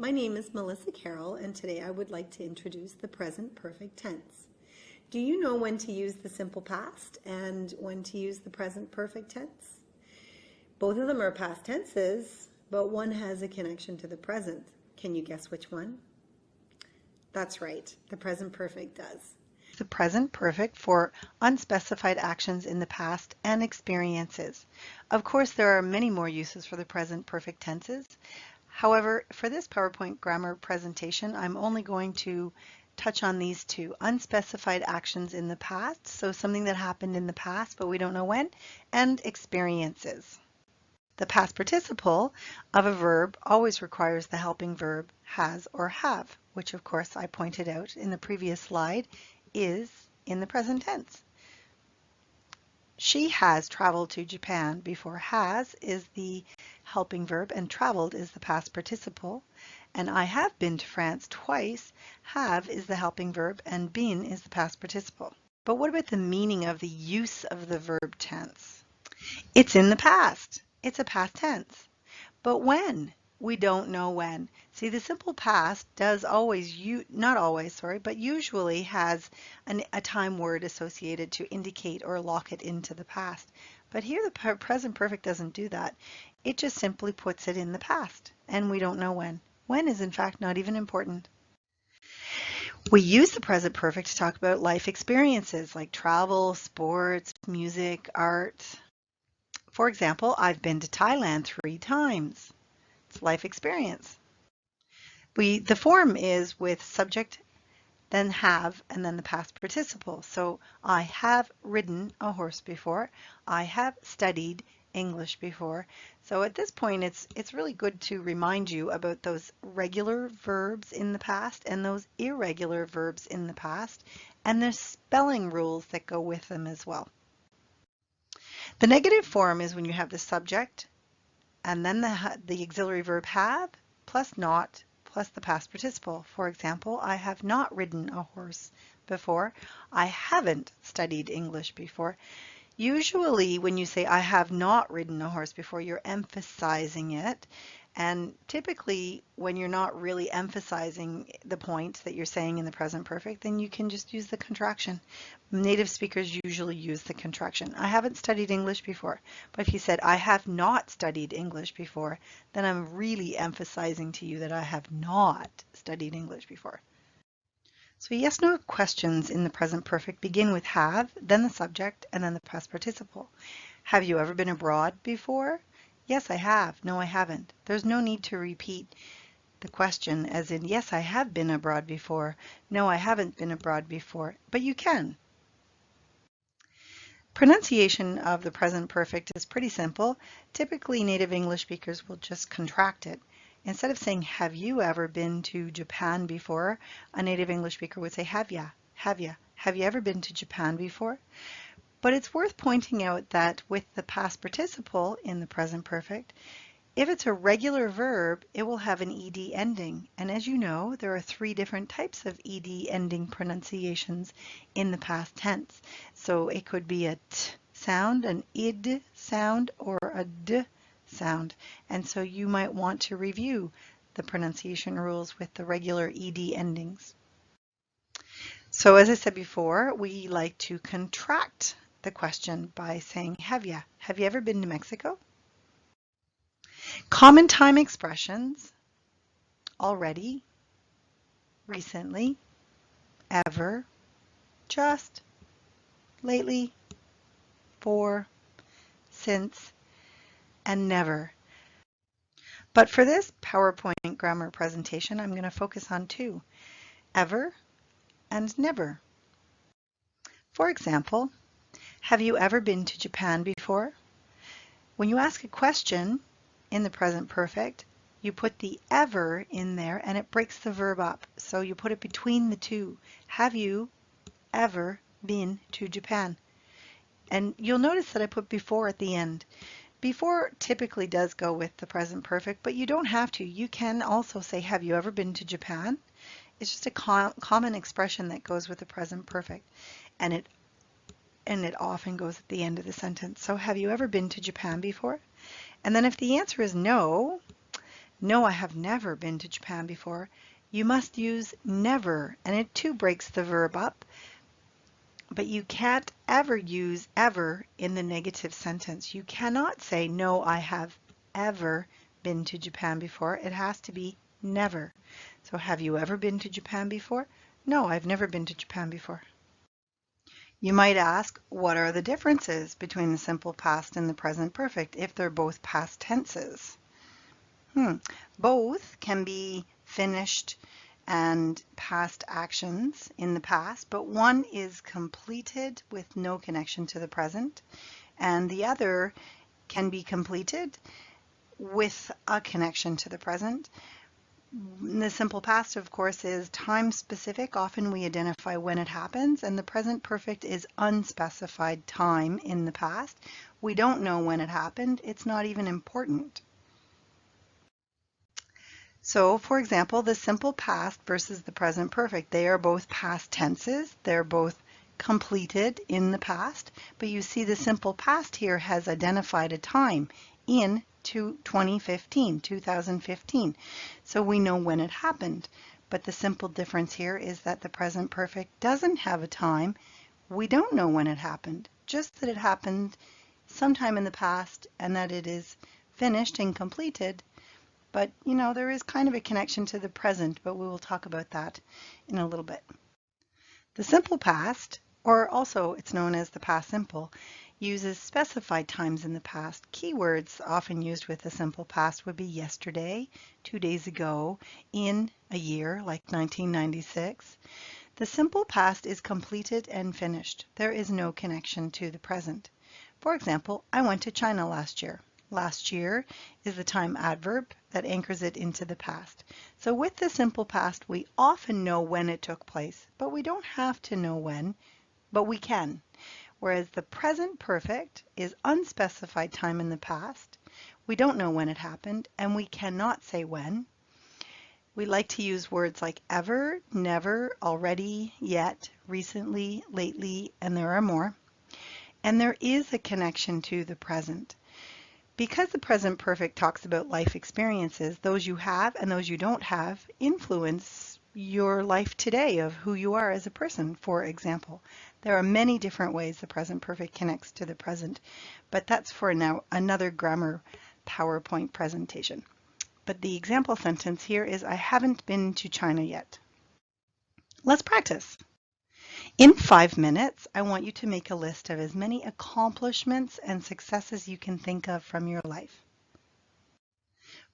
My name is Melissa Carroll, and today I would like to introduce the present perfect tense. Do you know when to use the simple past and when to use the present perfect tense? Both of them are past tenses, but one has a connection to the present. Can you guess which one? That's right, the present perfect does. The present perfect for unspecified actions in the past and experiences. Of course, there are many more uses for the present perfect tenses. However, for this PowerPoint grammar presentation, I'm only going to touch on these two: unspecified actions in the past, so something that happened in the past but we don't know when, and experiences. The past participle of a verb always requires the helping verb has or have, which of course I pointed out in the previous slide is in the present tense. She has traveled to Japan before. Has is the helping verb and traveled is the past participle. And I have been to France twice. Have is the helping verb and been is the past participle. But what about the meaning of the use of the verb tense? It's in the past. It's a past tense. But when? We don't know when. See, the simple past does always, not always, sorry, but usually has a time word associated to indicate or lock it into the past. But here the present perfect doesn't do that. It just simply puts it in the past, and we don't know when. When is in fact not even important. We use the present perfect to talk about life experiences like travel, sports, music, art. For example, I've been to Thailand 3 times. It's life experience. The form is with subject, then have, and then the past participle. So I have ridden a horse before. I have studied English before. So at this point, it's really good to remind you about those regular verbs in the past and those irregular verbs in the past, and the spelling rules that go with them as well. The negative form is when you have the subject, and then the auxiliary verb have plus not plus the past participle. For example, I have not ridden a horse before. I haven't studied English before. Usually when you say I have not ridden a horse before, you're emphasizing it. And typically when you're not really emphasizing the point that you're saying in the present perfect, then you can just use the contraction. Native speakers usually use the contraction. I haven't studied English before, but if you said I have not studied English before, then I'm really emphasizing to you that I have not studied English before. So yes/no questions in the present perfect begin with have, then the subject, and then the past participle. Have you ever been abroad before? Yes, I have. No, I haven't. There's no need to repeat the question as in, yes, I have been abroad before. No, I haven't been abroad before, but you can. Pronunciation of the present perfect is pretty simple. Typically, native English speakers will just contract it. Instead of saying, have you ever been to Japan before? A native English speaker would say, have ya? Have ya? Have you ever been to Japan before? But it's worth pointing out that with the past participle in the present perfect, if it's a regular verb, it will have an ed ending. And as you know, there are 3 different types of ed ending pronunciations in the past tense. So it could be a t sound, an id sound, or a d sound. And so you might want to review the pronunciation rules with the regular ed endings. So as I said before, we like to contract the question by saying, have you? Have you ever been to Mexico? Common time expressions: already, recently, ever, just, lately, for, since, and never. But for this PowerPoint grammar presentation, I'm going to focus on 2, ever and never. For example, have you ever been to Japan before? When you ask a question in the present perfect, you put the ever in there and it breaks the verb up. So you put it between the 2. Have you ever been to Japan? And you'll notice that I put before at the end. Before typically does go with the present perfect, but you don't have to. You can also say, have you ever been to Japan? It's just a common expression that goes with the present perfect. And it often goes at the end of the sentence. So have you ever been to Japan before? And then if the answer is no, No, I have never been to Japan before. You must use never, and it too breaks the verb up, but you can't ever use ever in the negative sentence. You cannot say, no, I have ever been to Japan before. It has to be never. So have you ever been to Japan before? No, I've never been to Japan before. You might ask, what are the differences between the simple past and the present perfect if they're both past tenses? Both can be finished and past actions in the past, but one is completed with no connection to the present, and the other can be completed with a connection to the present. The simple past, of course, is time specific. Often we identify when it happens, and the present perfect is unspecified time in the past. We don't know when it happened. It's not even important. So, for example, the simple past versus the present perfect, they are both past tenses. They're both completed in the past, but you see the simple past here has identified a time in 2015. So we know when it happened. But the simple difference here is that the present perfect doesn't have a time. We don't know when it happened, just that it happened sometime in the past and that it is finished and completed. But, you know, there is kind of a connection to the present, but we will talk about that in a little bit. The simple past, or also it's known as the past simple, uses specified times in the past. Keywords often used with the simple past would be yesterday, 2 days ago, in a year, like 1996. The simple past is completed and finished. There is no connection to the present. For example, I went to China last year. Last year is the time adverb that anchors it into the past. So with the simple past, we often know when it took place, but we don't have to know when, but we can. Whereas the present perfect is unspecified time in the past. We don't know when it happened, and we cannot say when. We like to use words like ever, never, already, yet, recently, lately, and there are more. And there is a connection to the present. Because the present perfect talks about life experiences, those you have and those you don't have influence your life today of who you are as a person, for example. There are many different ways the present perfect connects to the present, but that's for now another grammar PowerPoint presentation. But the example sentence here is, I haven't been to China yet. Let's practice. In 5 minutes, I want you to make a list of as many accomplishments and successes you can think of from your life.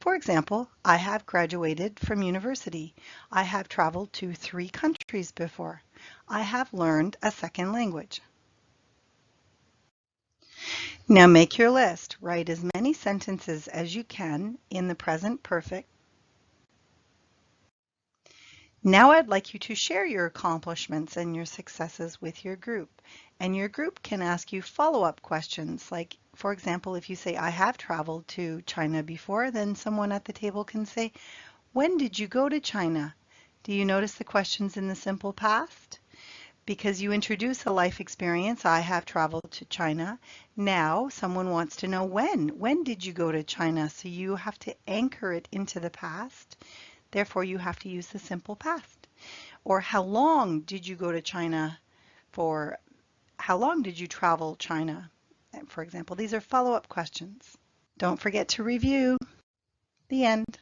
For example, I have graduated from university. I have traveled to 3 countries before. I have learned a second language. Now make your list. Write as many sentences as you can in the present perfect. Now I'd like you to share your accomplishments and your successes with your group. And your group can ask you follow-up questions. Like, for example, if you say, I have traveled to China before, then someone at the table can say, when did you go to China? Do you notice the questions in the simple past? Because you introduce a life experience, I have traveled to China. Now someone wants to know when. When did you go to China? So you have to anchor it into the past. Therefore, you have to use the simple past. Or how long did you go to China for? How long did you travel China? For example, these are follow-up questions. Don't forget to review. The end.